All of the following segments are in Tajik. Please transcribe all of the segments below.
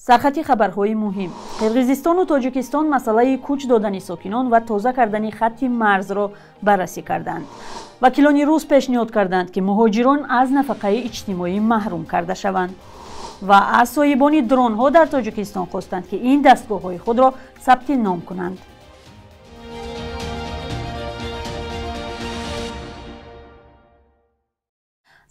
сархати хабарҳои муҳим. қирғизистону тоҷикистон масъалаи кӯч додани сокинон ва тоза кардани хатти марзро баррасӣ карданд. вакилони рус пешниҳод карданд ки муҳоҷирон аз нафақаи иҷтимоӣ маҳрум карда шаванд ва аз соҳибони дронҳо дар тоҷикистон хостанд ки ин дастгоҳҳои худро сабти ном кунанд.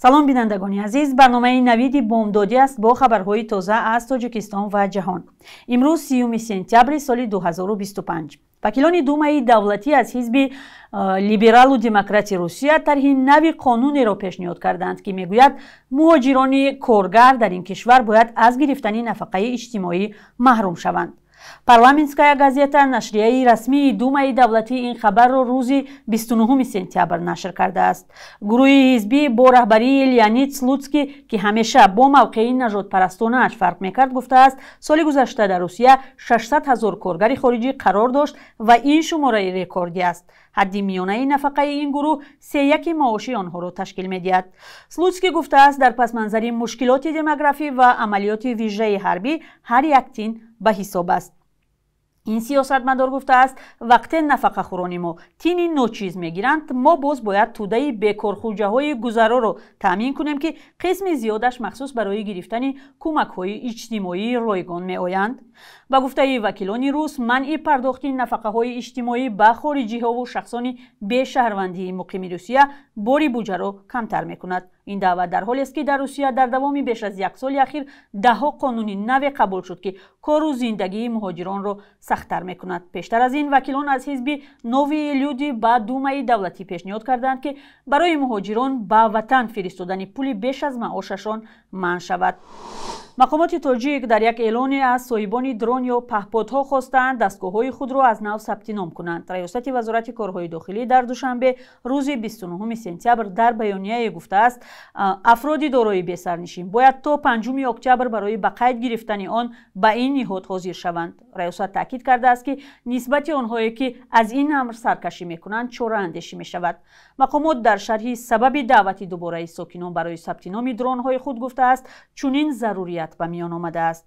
салом бинандагони азиз, барномаи навиди бомдодӣ аст бо хабарҳои тоза аз тоҷикистон ва ҷаҳон. имрӯз 30 сентябри соли 2025. вакилони думаи давлатӣ аз ҳизби либералу демократи Русия тарҳи нави қонунеро пешниҳод карданд ки мегӯяд муҳоҷирони коргар дар ин кишвар бояд аз гирифтани нафақаи иҷтимоӣ маҳрум шаванд. Парламентская газета нашрияи расмии думаи давлатӣ ин хабарро рӯзи 29 сентябр нашр кардааст. гурӯҳи ҳизбӣ бо раҳбарии Леонид Слуцкий ки ҳамеша бо мавқеи нажодпарастонааш фарқ мекард, гуфтааст соли гузашта дар Русия 600 000 коргари хориҷӣ қарор дошт ва ин шумораи рекордӣ аст. ҳадди миёнаи нафақаи ин гурӯҳ 3/1 маоши онҳоро ташкил медиҳад. Слуцкий гуфтааст дар пасманзари мушкилоти демографӣ ва амалиёти вижаи ҳарбӣ ҳар як тин ба ҳисоб аст. ин сиёсатмадор гуфтааст вақте нафақахӯрони мо тини ночиз мегиранд, мо боз бояд тӯдаи бекорхуҷаҳои гузароро таъмин кунем ки қисми зиёдаш махсус барои гирифтани кӯмакҳои иҷтимоии ройгон меоянд. ба гуфтаи вакилони рус, манъи пардохти нафақаҳои иҷтимоӣ ба хориҷиҳову шахсони бешаҳрвандии муқими Русия бори буҷаро камтар мекунад. ин даъват дар ҳолест ки дар Русия дар давоми беш аз як соли ахир даҳҳо қонуни наве қабул шуд ки кору зиндагии муҳоҷиронро сахттар мекунад. пештар аз ин вакилон аз ҳизби Новии люди ба думаи давлатӣ пешниҳод карданд ки барои муҳоҷирон ба ватан фиристодани пули беш аз маошашон манъ шавад. мақомоти тоҷик дар як эълоне аз соҳибони дрон ё паҳподҳо хостанд дастгоҳҳои худро аз нав сабти ном кунанд. раёсати вазорати корҳои дохилӣ дар душанбе рӯзи 29 сентябр дар баёнияе гуфтааст афроди дорои бесарнишин бояд то 5 октябр барои ба қайд гирифтани он ба ин ниҳод ҳозир шаванд. раёсат таъкид кардааст ки нисбати онҳое ки аз ин амр саркашӣ мекунанд чораандешӣ мешавад. мақомот дар шарҳи сабаби даъвати дубораи сокинон барои сабти номи дронҳои худ гуфтааст чунин зарурият ба миён омадааст.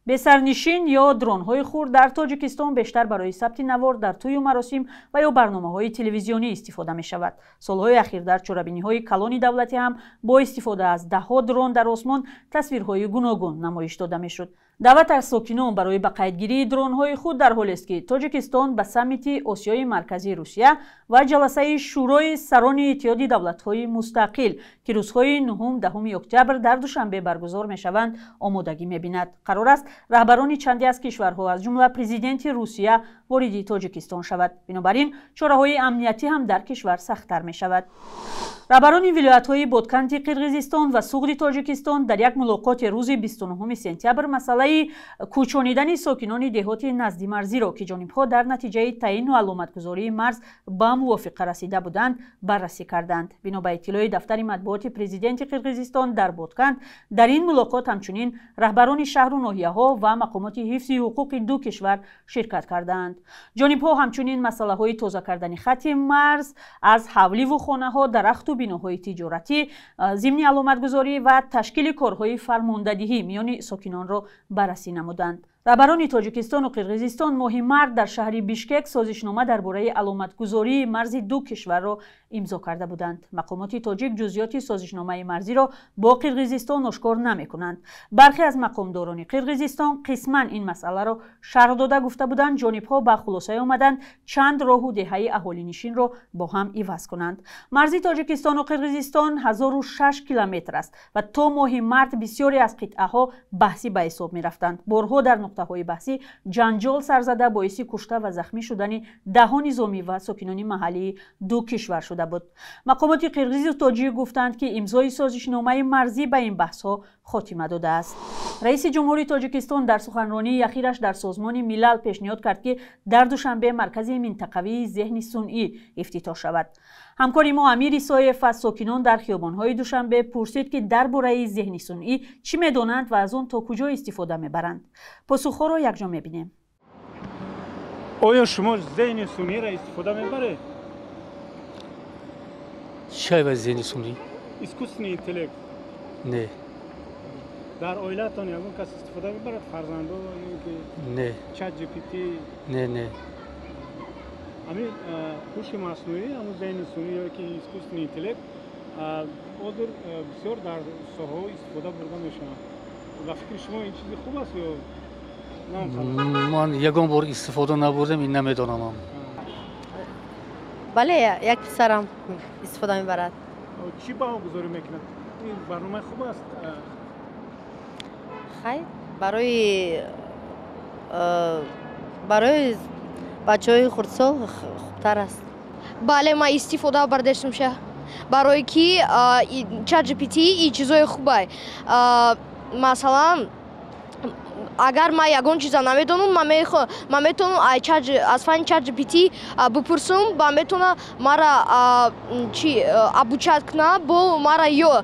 бесарнишин ё дронҳои хурд дар тоҷикистон бештар барои сабти навор дар тӯю маросим ва ё барномаҳои телевизионӣ истифода мешавад. солҳои ахир дар чорабиниҳои калони давлатӣ ҳам бо истифода аз даҳҳо дрон дар осмон тасвирҳои гуногун намоиш дода мешуд. даъват аз сокинон барои ба қайдгирии дронҳои худ дар ҳолест ки тоҷикистон ба саммити осиёи марказии Русия ва ҷаласаи шӯрои сарони иттиҳоди давлатҳои мустақил ки рӯзҳои 9-10 октябр дар душанбе баргузор мешаванд омодагӣ мебинад. қарор аст раҳбарони чанде аз кишварҳо аз ҷумла президенти Русия вориди тоҷикистон шавад. бинобар ин чораҳои амниятӣ ҳам дар кишвар сахттар мешавад. раҳбарони вилоятҳои Бодканди Қирғизистон ва Суғди Тоҷикистон дар як мулоқоти рӯзи 29 сентябр масъалаи кӯчонидани сокинони деҳоти назди марзиро ки ҷонибҳо дар натиҷаи таъину аломатгузории марз ба мувофиқа расида буданд баррасӣ карданд. бино ба иттилои дафтари матбуоти президенти Қирғизистон дар Бодканд, дар ин мулоқот ҳамчунин раҳбарони шаҳру ноҳияҳо ва мақомоти ҳифзи ҳуқуқи ду кишвар ширкат кардаанд. ҷонибҳо ҳамчунин масъалаҳои тоза кардани хатти марз аз ҳавливу хонаҳо, дарахту биноҳои тиҷоратӣ, зимни аломатгузорӣ ва ташкили корҳои фармондадиҳӣ миёни сокинонро баррасӣ намуданд. раҳбарони Тоҷикистону Қирғизистон моҳи март дар шаҳри Бишкек созишнома дар бораи аломатгузории марзи ду кишварро имзо карда буданд. мақомоти тоҷик ҷузъиёти созишномаи марзиро бо Қирғизистон ошкор намекунанд. бархе аз мақомдорони Қирғизистон қисман ин масъаларо шарҳ дода гуфта буданд ҷонибҳо ба хулосае омаданд чанд роҳу деҳаи аҳолинишинро бо ҳам иваз кунанд. марзи Тоҷикистону Қирғизистон 1006 километр аст ва то моҳи март бисёре аз қитъаҳо баҳсӣ ба ҳисоб мерафтанд. борҳо дар нуқтаҳои баҳсӣ ҷанҷол сар зада боиси кушта ва захмӣ шудани даҳҳо низомӣ ва сокинони маҳаллии ду кишвар шуда буд. мақомоти қирғизу тоҷик гуфтанд ки имзои созишномаи марзӣ ба ин баҳсҳо хотима додааст. раиси ҷумҳури Тоҷикистон дар суханронии ахираш дар созмони милал пешниҳод кард ки дар душанбе маркази минтақавии зеҳни сунъӣ ифтитоҳ шавад. ҳамкори мо Амир Исоев аз сокинон дар хиёбонҳои Душанбе пурсид ки дар бораи зеҳни сунъӣ чӣ медонанд ва аз он то куҷо истифода мебаранд. посухҳоро якҷо мебинем. оё шумо зеҳни сунъиро истифода мебаред? чӣ ва зеҳни сунъӣ? искусственный интеллект. Не. در اویلتان یگان کس استفاده میبرد فرزندو یا نه چت جی پی تی نه همین هوش مصنوعی همون ذهن صنعی یا که اسکوستن اینتلکت اودر بسیار در ساحه استفاده برده میشه و فکر شما این چیزی خوب است یا نه؟ من یگان بار استفاده نبردم این نمیدونم. بله یک پسرم استفاده میبرد. چی با گذاری میکنه؟ این برنامه خوب است؟ خیر برای بچه‌های خردسال خوبتر است. بله ما استفاده برداشتم شه برای که چت جی پی تی این چیزای خوبه. مثلا اگر ما یگان چیزا نمیدونم من میتونم از فن چت جی پی تی بپرسم و میتونه مرا چی ابوچت کنه با مرا یا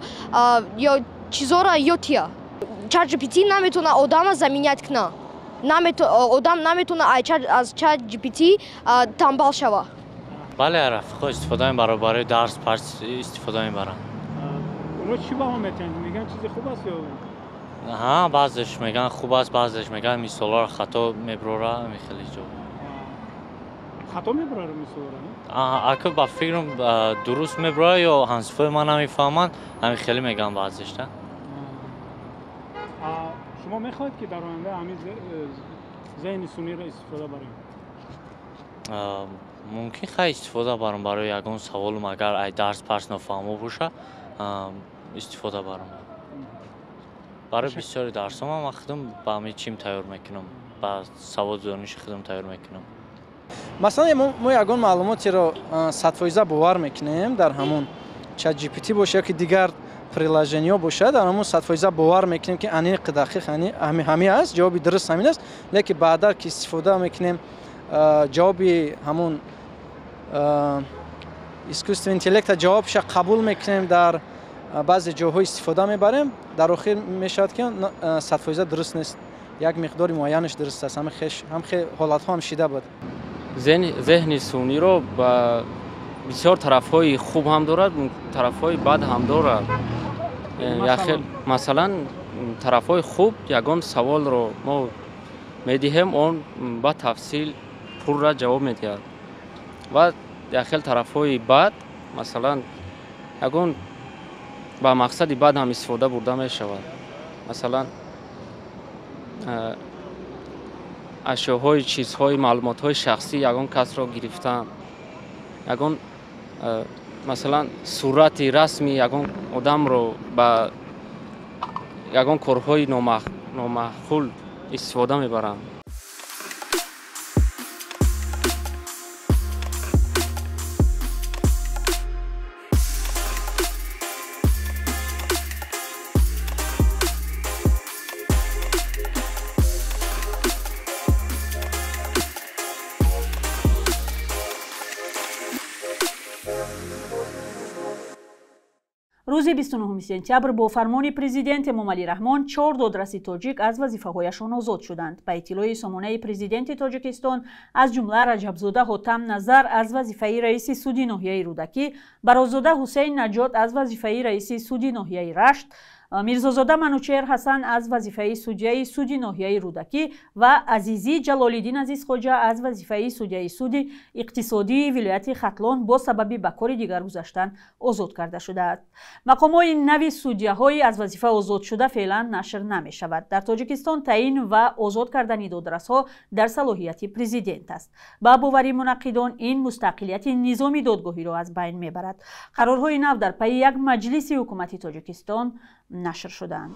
چیزا را یادیا. چت جی پی تی نمیتونه آدم زمینیت کنه. آدم نمیتونه از چت جی پی تی تنبل شوه. بله رفیقا استفاده میبرم برای درس پرس استفاده میبرم. اونا چی با هم میگن چیز خوب است یا؟ ها بعضش میگن خوب است بعضش میگن مثالا خطا میبره خیلی جو. خطا میبره مثالا؟ اگه با فکرم درست میبره یا هنسفه من نمیفهمن همین خیلی میگن بعضش نه. شما میخواید که در آینده همین ذهن صنعی را استفاده بریم؟ ممکن خیلی استفاده برم برای یگان سوالم اگر ای درس پرس نفهمو باشه استفاده برم. برای بسیاری درسام هم خودم با همین چیم تیار میکنم با سواد دانش خودم تیار میکنم. مثلا ما یگان معلوماتی را 100% باور میکنیم در همون چت جی پی تی باشه که دیگر پریلاژنیا باشه در همون 100% باور میکنیم که انیق دقیق همین است جوابی درست همین است لیکن بعدا که استفاده میکنیم جوابی همون اسکوستو اینتلکت جوابش قبول میکنیم در بعضی جاهای استفاده میبریم در آخر میشود که 100% درست نیست یک مقداری معینش درست است هم خیلی حالت ها هم شیده بود. ذهن صنعی رو با بسیار طرف‌های خوب هم دارد طرف‌های بد هم دارد. مثلا طرف‌های خوب یگان سوال رو ما میدهیم اون با تفصیل پر را جواب میدهد و داخل طرف‌های بد مثلا یگان با مقصد بد هم استفاده برده می شود. مثلا اشیاءهای چیزهای معلومات‌های شخصی یگان کس را گرفتن یگان مثلا صورت رسمی یگان آدم رو با یگان کارهای نامعقول استفاده میبرند. روز 29 سپتامبر با فرمان پرزیدنت امامعلی رحمان 4 دادرسی تاجیک از وظیفه‌هایشان آزاد شدند. به اطلاع سامانه پرزیدنت تاجیکستان از جمله رجبزاده حاتم نظر از وظیفه رئیس سود ناحیه رودکی، برازاده حسین نجات از وظیفه رئیس سود ناحیه رشت، میرزازاده منوچهر حسن از وظیفه سودیه سود ناحیه رودکی و عزیزی جلال‌الدین عزیزخواجه از وظیفه سودیه سود اقتصادی ولایت ختلان با سبب به کار دیگر گذاشتن آزاد کرده شده است. مقام‌های نوی سودیه‌های از وظیفه آزاد شده فعلا نشر نمی‌شود. در تاجیکستان تعیین و آزاد کردن دادرس‌ها در صلاحیت پرزیدنت است. با باور منعقدان این مستقلیت نظامی دادگاهی را از بین می‌برد. قرارهای نو در پی یک مجلس حکومتی تاجیکستان نشر شدند.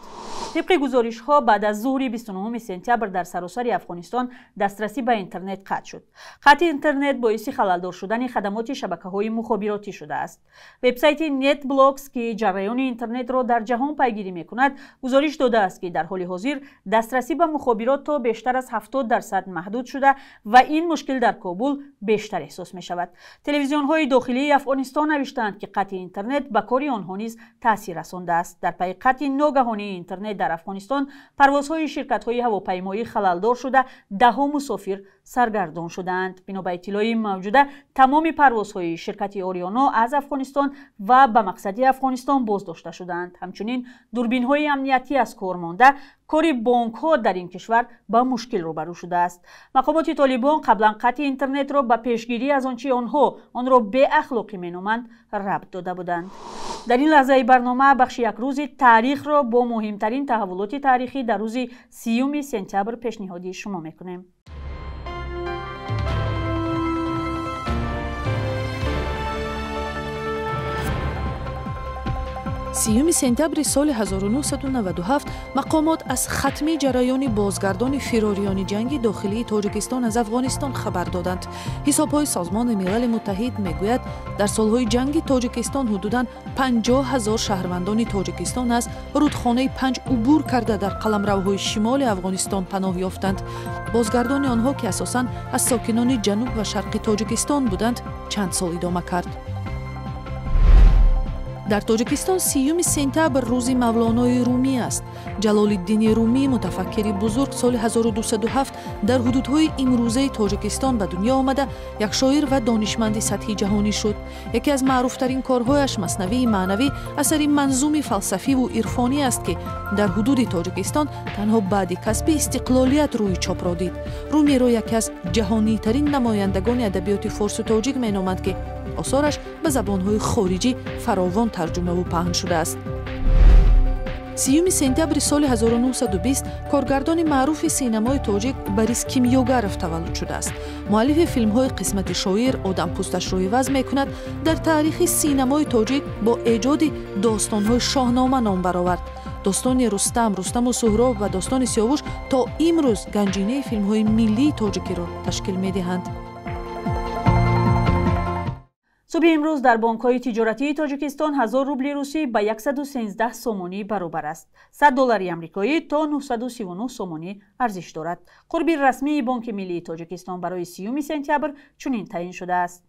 طبق گزارش ها بعد از ظهر 29 سپتامبر در سراسر افغانستان دسترسی به اینترنت قطع شد. قطع اینترنت باعث خللدار شدن خدمات شبکه‌های مخابراتی شده است. وبسایت نت بلاکس که جریان اینترنت را در جهان پیگیری می‌کند، گزارش داده است که در حال حاضر دسترسی به مخابرات تا بیشتر از 70% محدود شده و این مشکل در کابل بیشتر احساس می‌شود. تلویزیون‌های داخلی افغانستان نوشتند که قطع اینترنت به کار آنها نیز تاثیر رسانده است. در پی قطع ناگهانی اینترنت در افغانستان پروازهای شرکت‌های هواپیمایی خللدار شده، ده‌ها مسافر سرگردان شدند. بنا به اطلاع موجوده تمام پروازهای شرکت آریانا از افغانستان و به مقصد افغانستان بازداشته شدند. همچنین دوربین‌های امنیتی از کار مانده. کار بانک‌ها در این کشور با مشکل روبرو شده است. مقامات طالبان قبلا قطع اینترنت را به پیشگیری از آنچه آنها آن را به اخلاقی مینامند ربط داده بودند. در این لحظه برنامه بخش یک روز تاریخ را با مهمترین تحولات تاریخی در روز 30 سپتامبر پیشنهادی شما میکنیم. 30 سپتامبر سال 1997 مقامات از ختمی جریان بازگردان فراریان جنگ داخلی تاجیکستان از افغانستان خبر دادند. حساب‌های سازمان ملل متحد میگوید در سالهای جنگ تاجیکستان حدوداً 50,000 شهروندان تاجیکستان از رودخانه پنج عبور کرده در قلمروهای شمال افغانستان پناه یافتند. بازگردان آنها که اساساً از ساکنان جنوب و شرق تاجیکستان بودند چند سال ادامه کرد. در تاجیکستان 30 سپتامبر روز مولانای رومی است. جلال الدین رومی متفکر بزرگ سال 1207 در حدودهای امروزه تاجیکستان به دنیا آمده یک شاعر و دانشمند سطحی جهانی شد. یکی از معروفترین کارهایش مثنوی معنوی اثری منظوم فلسفی و عرفانی است که در حدود تاجیکستان تنها بعد کسب استقلالیت روی چاپ را دید. رومی را یکی از جهانی ترین نمایندگان ادبیات فارسی و تاجیک مینامند که آثارش به زبانهای خارجی فراوان ترجمه و پهن شده است. 30 سپتامبر سال 1920 کارگردان معروف سینمای تاجیک بریس کیمیوگرف تولد شده است. مؤلف فیلم‌های قسمت شاعر آدم پوستش را عوض می‌کند در تاریخ سینمای تاجیک با ایجاد داستان‌های شاهنامه نام برآورد. داستان رستم و سهراب و داستان سیاوش تا امروز گنجینه فیلم‌های ملی تاجیکی را تشکیل می‌دهند. صبح امروز در بانک‌های تجارتی تاجیکستان 1000 روبل روسی به 113 سومانی برابر است. 100 دلار آمریکایی تا 939 سومانی ارزش دارد. قرب رسمی بانک ملی تاجیکستان برای 30 سپتامبر چنین تعیین شده است.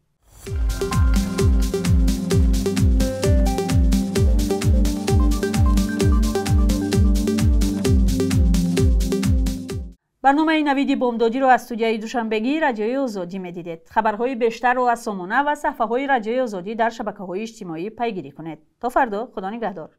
برنامه نوید بامدادی را از استودیوی دوشنبگی رادیوی آزادی می‌دیدید. خبرهای بیشتر را از سامانه و صفحه‌های رادیوی آزادی در شبکه‌های اجتماعی پیگیری کنید. تا فردا، خدا نگهدار.